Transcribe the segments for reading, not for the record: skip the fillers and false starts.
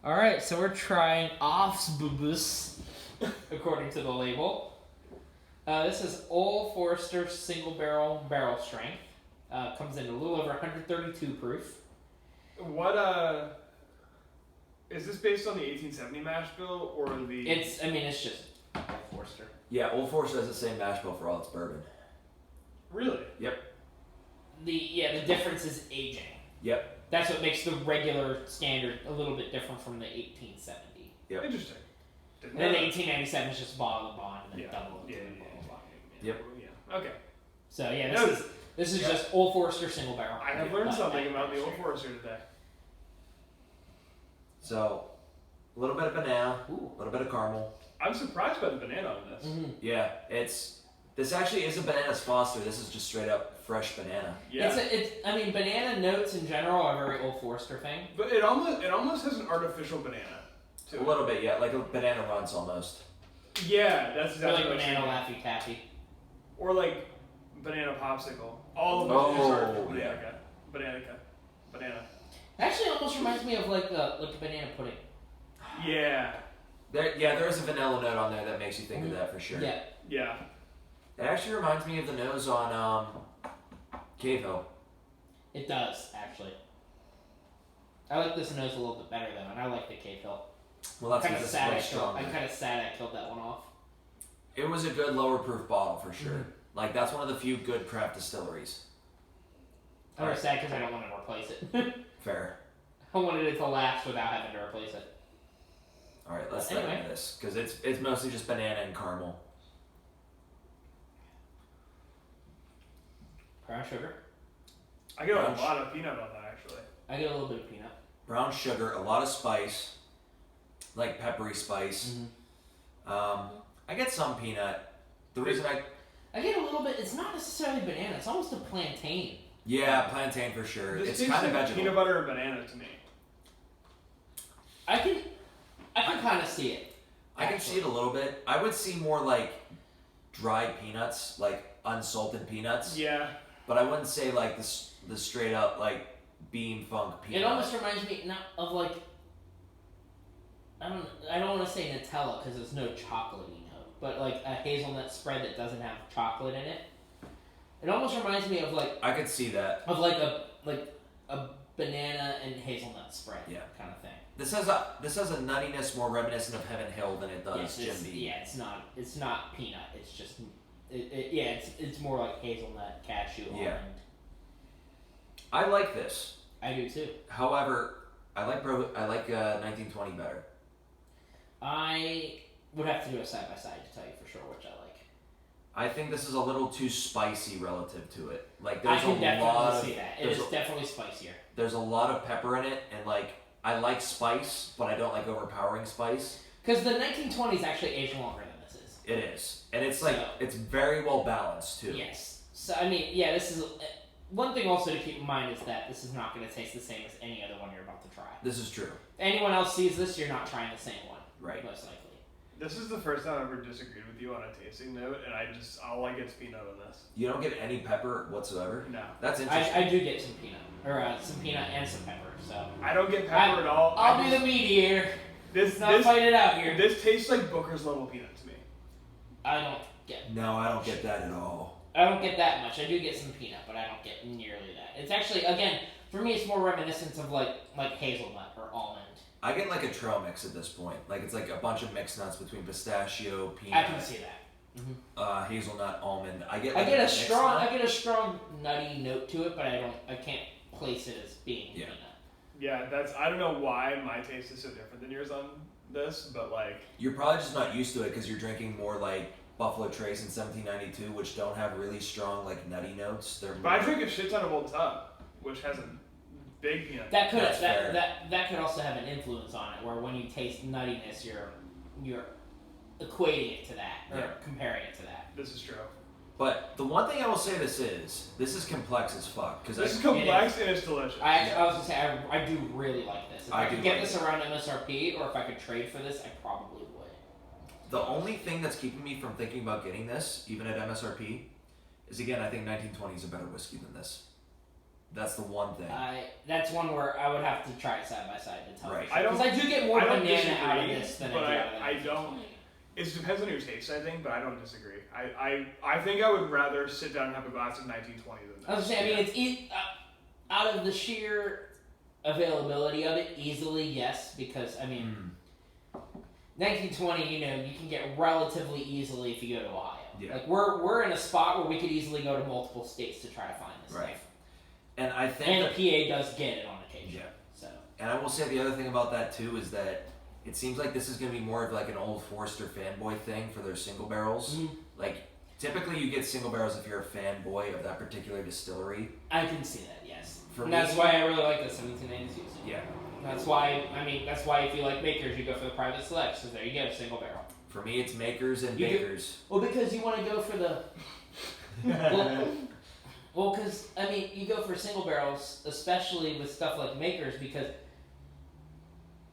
Alright, so we're trying OFSBBS, according to the label. This is Old Forester single barrel strength. Comes in a little over 132 proof. What, is this based on the 1870 mash bill or the... It's just Old Forester. Yeah, Old Forester has the same mash bill for all its bourbon. Really? Yep. The difference is aging. Yep. That's what makes the regular standard a little bit different from the 1870. Yep. Interesting. And then the 1897 is just bottle of bond and then double it. Yep. Yeah. Okay. So yeah, this is just Old Forester single barrel. I have learned something about the Old Forester today. So, a little bit of banana, a little bit of caramel. I'm surprised by the banana on this. Mm-hmm. Yeah, this actually isn't Bananas Foster. This is just straight up fresh banana. Yeah. Banana notes in general are a very Old Forester thing. But it almost has an artificial banana to it. A little bit, yeah, like a banana runs almost. Yeah, that's Or exactly like what banana I'm Laffy Taffy. Or like banana popsicle. All of them are banana. Actually, almost reminds me of like a banana pudding. Yeah. There is a vanilla note on there that makes you think of that for sure. Yeah. Yeah. It actually reminds me of the nose on Cave Hill. It does, actually. I like this nose a little bit better though, and I like the Cave Hill. Well, that's I'm kind way of sad I killed that one off. It was a good lower proof bottle for sure. Like that's one of the few good craft distilleries. I'm sad because I don't want to replace it. Fair. I wanted it to last without having to replace it. All right, let's dive into this because it's mostly just banana and caramel. Brown sugar. I get a lot of peanut on that actually. I get a little bit of peanut. Brown sugar, a lot of spice, like peppery spice. I get some peanut. The reason I get a little bit. It's not necessarily banana. It's almost a plantain. Yeah, plantain for sure. This It's kind of like vegetable. peanut butter and banana to me. I can kind of see it. I can see it a little bit. I would see more like dried peanuts, like unsalted peanuts. Yeah. But I wouldn't say like the straight up like bean funk peanut. It almost reminds me not of like I don't want to say Nutella because there's no chocolatey note, but like a hazelnut spread that doesn't have chocolate in it. It almost reminds me of like I could see that. of like a banana and hazelnut spread, kind of thing. This has a nuttiness more reminiscent of Heaven Hill than it does Jim Beam. Yeah, it's not peanut. It's just it's more like hazelnut, cashew, almond. I like this. I do too. However, I like 1920 better. I would have to do a side by side to tell you for sure which I like. I think this is a little too spicy relative to it. Like I there's can a definitely lot see of, that. It is definitely spicier. There's a lot of pepper in it, and like I like spice, but I don't like overpowering spice. Because the 1920s actually aged longer than this is. It is, and it's like it's very well balanced too. Yes. So I mean, yeah, this is one thing also to keep in mind is that this is not going to taste the same as any other one you're about to try. This is true. If anyone else sees this, you're not trying the same one. Right. Most likely. This is the first time I've ever disagreed with you on a tasting note, and all I get is peanut on this. You don't get any pepper whatsoever? No. That's interesting. I do get some peanut. Or some peanut and some pepper, so. I don't get pepper at all. I'll be the mediator. Let's not fight it out here. This tastes like Booker's level peanut to me. I don't get. No, I don't get that at all. I don't get that much. I do get some peanut, but I don't get nearly that. It's actually, again, for me, it's more reminiscent of like hazelnut or almond. I get like a trail mix at this point. Like it's like a bunch of mixed nuts between pistachio, peanut. I can see that. Hazelnut, almond. I get a strong nutty note to it, but I can't place it as being peanut. Yeah, I don't know why my taste is so different than yours on this, but like you're probably just not used to it because you're drinking more like Buffalo Trace in 1792, which don't have really strong like nutty notes. But I drink a shit ton of Old Tub, which has a big peanut. That could also have an influence on it, where when you taste nuttiness, you're equating it to that or comparing it to that. This is true. But the one thing I will say this is complex as fuck. This is complex and it's delicious. I was gonna say I do really like this. If I could get like this around MSRP, or if I could trade for this, I probably would. The only thing that's keeping me from thinking about getting this, even at MSRP, is again I think 1920 is a better whiskey than this. That's the one thing. That's one where I would have to try it side by side to tell. Right. Because I do get more I don't banana disagree, out of this than but I do out of I that. don't. It depends on your taste, I think, but I don't disagree. I think I would rather sit down and have a glass of 1920 than that. I was saying, I mean, it's out of the sheer availability of it, easily yes, because I mean, 1920, you know, you can get relatively easily if you go to Ohio. Yeah. Like we're in a spot where we could easily go to multiple states to try to find this Right. stuff. And I think And the PA does get it on occasion. Yeah. So. And I will say the other thing about that too is that it seems like this is going to be more of like an Old Forester fanboy thing for their single barrels. Like typically you get single barrels if you're a fanboy of that particular distillery. I can see that, yes. For And me- that's why I really like the 1792. Yeah. That's why, I mean, that's why if you like makers, you go for the private selects, because there you go, single barrel. For me, it's makers and You do- bakers. Well, because you want to go for the... Well, because, I mean, you go for single barrels, especially with stuff like makers, because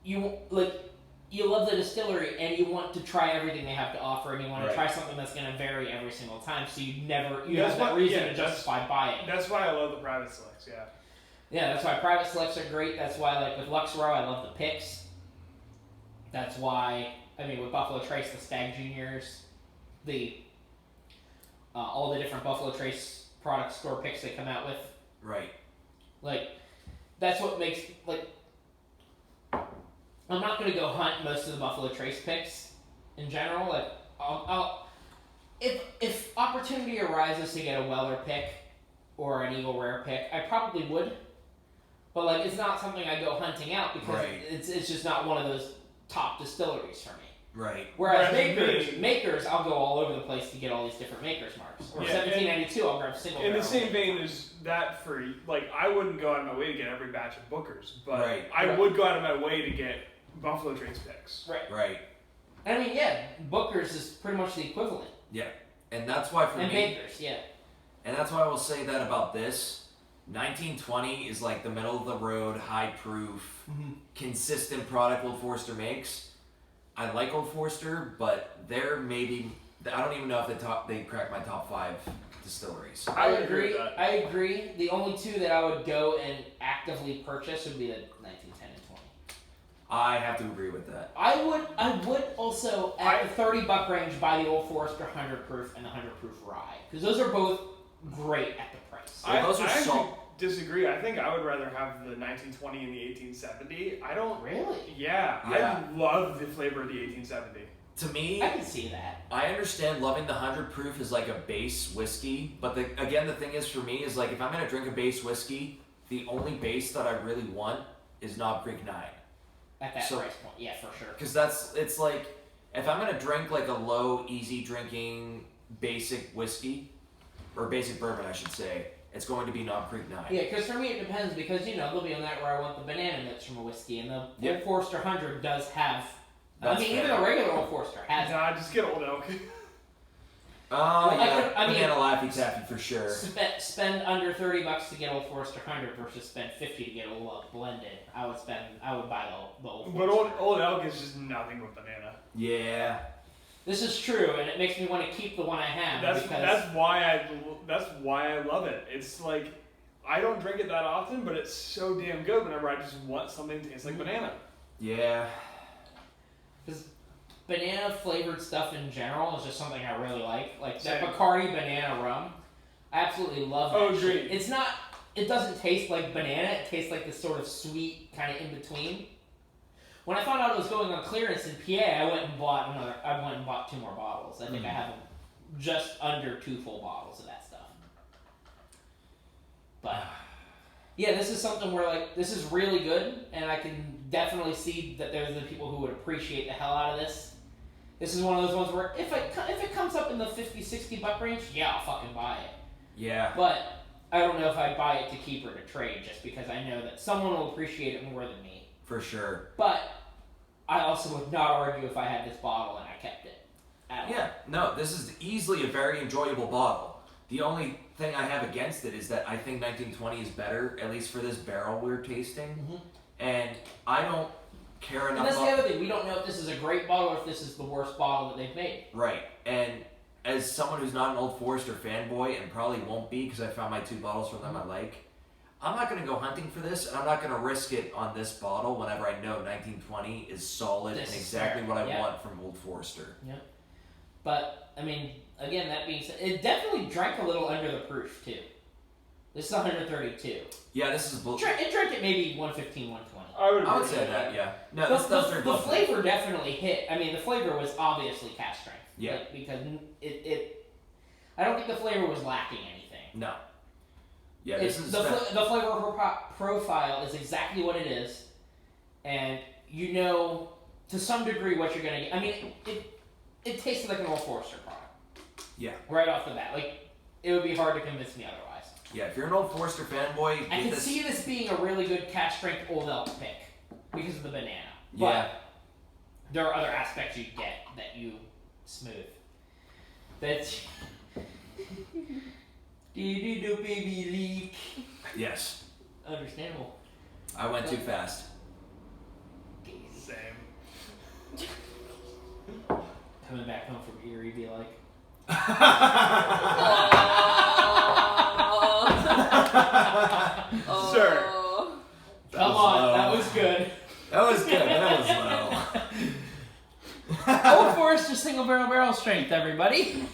you love the distillery and you want to try everything they have to offer, and you want to Right. try something that's going to vary every single time, so you have That's that what- reason yeah, to justify buying. That's why I love the private selects, yeah. Yeah, that's why private selects are great. That's why, like, with Luxrow, I love the picks. That's why, I mean, with Buffalo Trace, the Stag Juniors, all the different Buffalo Trace product store picks they come out with. Right. Like, that's what makes, like, I'm not going to go hunt most of the Buffalo Trace picks in general. Like, if opportunity arises to get a Weller pick or an Eagle Rare pick, I probably would. But, like, it's not something I go hunting out because Right. it's just not one of those top distilleries for me. Right. Whereas Whereas makers, I'll go all over the place to get all these different makers marks. Or Yeah, 1792, I'll grab single In the barrel. same vein as that for, like, I wouldn't go out of my way to get every batch of Bookers, but Right. I Right. would go out of my way to get Buffalo Trace picks. Right. Right. I mean, yeah, Booker's is pretty much the equivalent. Yeah. And that's why for And me, makers, yeah. and that's why I will say that about this. 1920 is like the middle of the road, high proof, consistent product Old Forester makes. I like Old Forester, but they're maybe, I don't even know if they crack my top 5 distilleries. I would agree agree. with that. I agree. The only two that I would go and actively purchase would be the 1910 and 20. I have to agree with that. I would also at the $30 range buy the Old Forester 100 proof and the 100 proof rye, because those are both great at the price. Well, those are I actually salt. disagree. I think I would rather have the 1920 and the 1870. I don't. Really? Yeah, Yeah. I love the flavor of the 1870. To me, I can see that. I understand loving the 100 proof is like a base whiskey, but the thing is for me is like if I'm gonna drink a base whiskey, the only base that I really want is Knob Creek 9. At that So- price point, yeah, for sure. Because it's like, if I'm gonna drink like a low, easy drinking basic whiskey, or basic bourbon I should say, it's going to be Knob Creek 9. Yeah, because for me it depends, because, you know, there'll be on that where I want the banana notes from a whiskey, and the Yep. Old Forester 100 does have, That's I mean, even fair. a regular Old Forester has Nah, just get Old Elk. Oh Well, yeah, I mean- banana Laffy Taffy for sure. spend under $30 to get Old Forester 100 versus spend 50 to get Old Elk blended. I would buy the Old But Forester. Old Elk is just nothing but banana. Yeah. This is true, and it makes me want to keep the one I have. because That's why I love it. It's like I don't drink it that often, but it's so damn good whenever I just want something that tastes like banana. Yeah. banana flavored stuff in general is just something I really like. Like that Same. Bacardi banana rum. I absolutely love that. Oh, shit. agreed. It's not. It doesn't taste like banana. It tastes like this sort of sweet kind of in between. When I found out it was going on clearance in PA, I went and bought 2 more bottles. I think I have just under 2 full bottles of that stuff. But yeah, this is something where like this is really good, and I can definitely see that there's the people who would appreciate the hell out of this. This is one of those ones where if it comes up in the $50-$60 range, yeah, I'll fucking buy it. Yeah. But I don't know if I'd buy it to keep or to trade, just because I know that someone will appreciate it more than me. For sure. But I also would not argue if I had this bottle and I kept it. At all. Yeah. No, this is easily a very enjoyable bottle. The only thing I have against it is that I think 1920 is better, at least for this barrel we're tasting. Mm-hmm. And I don't care And enough that's the about... other thing. We don't know if this is a great bottle or if this is the worst bottle that they've made. Right. And as someone who's not an Old Forester fanboy, and probably won't be because I found my 2 bottles from them I like, I'm not going to go hunting for this, and I'm not going to risk it on this bottle whenever I know 1920 is solid This and is exactly fair, what I yeah. want from Old Forester. But I mean, again, that being said, it definitely drank a little under the proof too. This is 132. Yeah, this is bull. It drank at maybe 115, 120. I would I would agree say with that, yeah. No, The, this does drink the well. flavor definitely hit. I mean, the flavor was obviously cask strength. Yeah. Like, because it. I don't think the flavor was lacking anything. No. Yeah, this is the flavor profile is exactly what it is, and you know to some degree what you're gonna get. I mean, it tasted like an Old Forester product. Yeah. Right off the bat, like it would be hard to convince me otherwise. Yeah, if you're an Old Forester fanboy, I get can this. see this being a really good cask strength Old Elk pick because of the banana. But Yeah. there are other aspects you get that you smooth. That's do baby leak. Yes. Understandable. I went too fast. Same. Coming back home from Erie, be like, Sure. come on, that was good. That was good. That was low. Old Forester single barrel strength, everybody.